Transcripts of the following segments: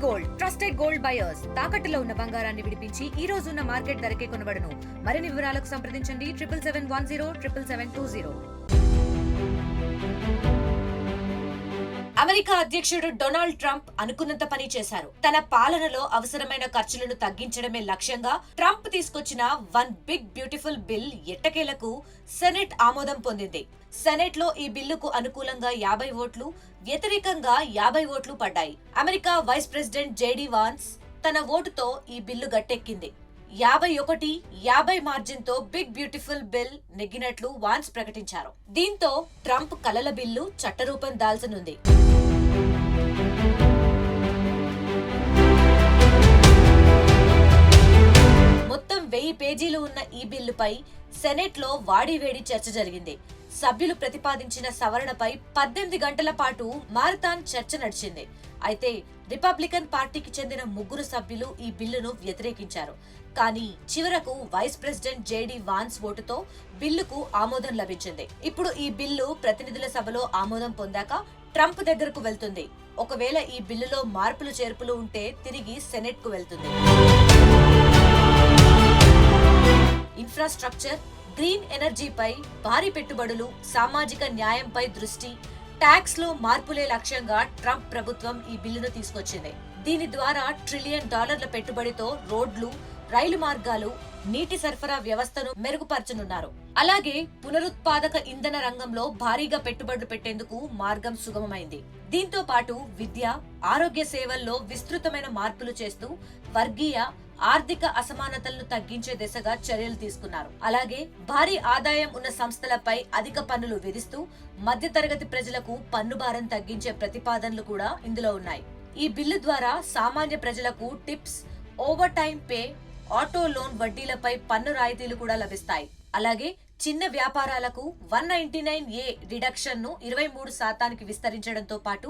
Gold trusted gold buyers తాకట్టులో ఉన్న బంగారాన్ని విడిపించి ఈ రోజు ఉన్న మార్కెట్ ధరకే కొనబడును. మరిన్ని వివరాలకు సంప్రదించండి 7771077720. అమెరికా అధ్యక్షుడు డొనాల్డ్ ట్రంప్ అనుకున్నంత పని చేశారు. తన పాలనలో అవసరమైన ఖర్చులను తగ్గించడమే లక్ష్యంగా ట్రంప్ తీసుకొచ్చిన వన్ బిగ్ బ్యూటిఫుల్ బిల్ ఎట్టకేలకు సెనెట్ ఆమోదం పొందింది. సెనెట్ లో ఈ బిల్లుకు అనుకూలంగా 50 ఓట్లు, వ్యతిరేకంగా 50 ఓట్లు పడ్డాయి. America vice president JD Vance తన ఓటుతో ఈ బిల్లు గట్టెక్కింది. 51-50 మార్జిన్ తో బిగ్ బ్యూటిఫుల్ బిల్ నెగ్గినట్లు వాన్స్ ప్రకటించారు. దీంతో ట్రంప్ కలల బిల్లు చట్టరూపం దాల్చనుంది. మొత్తం 1000 పేజీలు ఉన్న ఈ బిల్లుపై సెనెట్ లో వాడివేడి చర్చ జరిగింది. సభ్యులు ప్రతిపాదించిన సవరణపై 18 గంటల పాటు మారథాన్ చర్చ నడిచింది. అయితే రిపబ్లికన్ పార్టీకి చెందిన 3 సభ్యులు ఈ బిల్లును వ్యతిరేకించారు. కానీ చివరకు వైస్ ప్రెసిడెంట్ జేడీ వాన్స్ ఓటుతో బిల్లుకు ఆమోదం లభించింది. ఇప్పుడు ఈ బిల్లు ప్రతినిధుల సభలో ఆమోదం పొందాక ట్రంప్ దగ్గరకు వెళ్తుంది. ఒకవేళ ఈ బిల్లులో మార్పులు చేర్పులు ఉంటే తిరిగి సెనెట్ కు వెళ్తుంది. ఇన్ఫ్రాస్ట్రక్చర్, గ్రీన్ ఎనర్జీపై భారీ పెట్టుబడులు, సామాజిక న్యాయంపై దృష్టి, ట్యాక్స్ లో మార్పులే లక్ష్యంగా ట్రంప్ ప్రభుత్వం ఈ బిల్లును తీసుకొచ్చింది. దీని ద్వారా $1 ట్రిలియన్ పెట్టుబడితో రోడ్లు, రైలు మార్గాలు, నీటి సరఫరా వ్యవస్థను మెరుగుపరచనున్నారు. అలాగే పునరుత్పాదక ఇంధన రంగంలో భారీగా పెట్టుబడులు పెట్టేందుకు మార్గం సుగమమైంది. దీంతో పాటు విద్య, ఆరోగ్య సేవల్లో విస్తృతమైన మార్పులు చేస్తూ వర్గీయ, ఆర్థిక అసమానతలను తగ్గించే దిశగా చర్యలు తీసుకున్నారు. అలాగే భారీ ఆదాయం ఉన్న సంస్థలపై అధిక పన్నులు విధిస్తూ మధ్యతరగతి ప్రజలకు పన్ను భారం తగ్గించే ప్రతిపాదనలు కూడా ఇందులో ఉన్నాయి. ఈ బిల్లు ద్వారా సామాన్య ప్రజలకు tips, overtime pay, auto loan వడ్డీలపై పన్ను రాయితీలు కూడా లభిస్తాయి. అలాగే చిన్న వ్యాపారాలకు 199A డిడక్షన్ ను 23% విస్తరించడంతో పాటు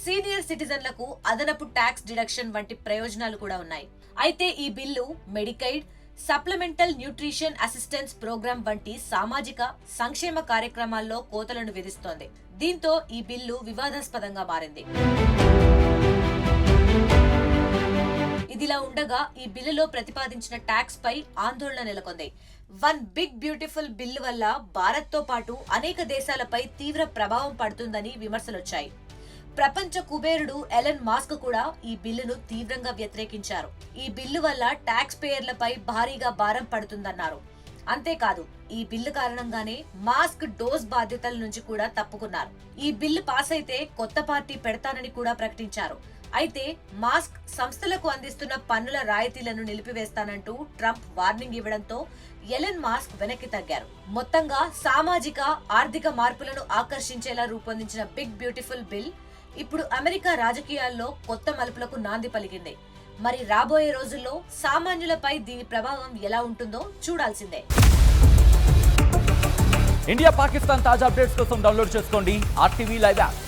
సీనియర్ సిటిజన్లకు అదనపు ట్యాక్స్ డిడక్షన్ వంటి ప్రయోజనాలు కూడా ఉన్నాయి. అయితే ఈ bill Medicaid, supplemental nutrition assistance programme వంటి సామాజిక సంక్షేమ కార్యక్రమాల్లో కోతలను విధిస్తోంది. దీంతో ఈ బిల్లు వివాదాస్పదంగా మారింది. ఇదిలా ఉండగా ఈ బిల్లులో ప్రతిపాదించిన ట్యాక్స్ పై ఆందోళన నెలకొంది. వన్ బిగ్ బ్యూటిఫుల్ బిల్లు వల్ల భారత్ తో పాటు అనేక దేశాలపై తీవ్ర ప్రభావం పడుతుందని విమర్శలొచ్చాయి. ప్రపంచ కుబేరుడు ఎలన్ మాస్క్ కూడా ఈ బిల్లును తీవ్రంగా వ్యతిరేకించారు. ఈ బిల్లు వల్ల ట్యాక్స్ పేయర్లపై భారీగా భారం పడుతుందన్నారు. అంతేకాదు ఈ బిల్లు కారణంగానే మాస్క్ డోస్ బాధ్యతల నుంచి కూడా తప్పుకున్నారు. ఈ బిల్లు పాస్ అయితే కొత్త పార్టీ పెడతానని కూడా ప్రకటించారు. అయితే మాస్క్ సంస్థలకు అందిస్తున్న పన్నుల రాయితీలను నిలిపివేస్తానంటూ ట్రంప్ వార్నింగ్ ఇవ్వడంతో ఎలన్ మాస్క్ వెనక్కి తగ్గారు. మొత్తంగా సామాజిక, ఆర్థిక మార్పులను ఆకర్షించేలా రూపొందించిన బిగ్ బ్యూటిఫుల్ బిల్ ఇప్పుడు అమెరికా రాజకీయాల్లో కొత్త మలుపులకు నాంది పలికింది. మరి రాబోయే రోజుల్లో సామాన్యులపై దీని ప్రభావం ఎలా ఉంటుందో చూడాల్సిందే. ఇండియా పాకిస్తాన్ తాజా అప్డేట్స్ కోసం డౌన్లోడ్ చేసుకోండి RTV లైవ్ యాప్.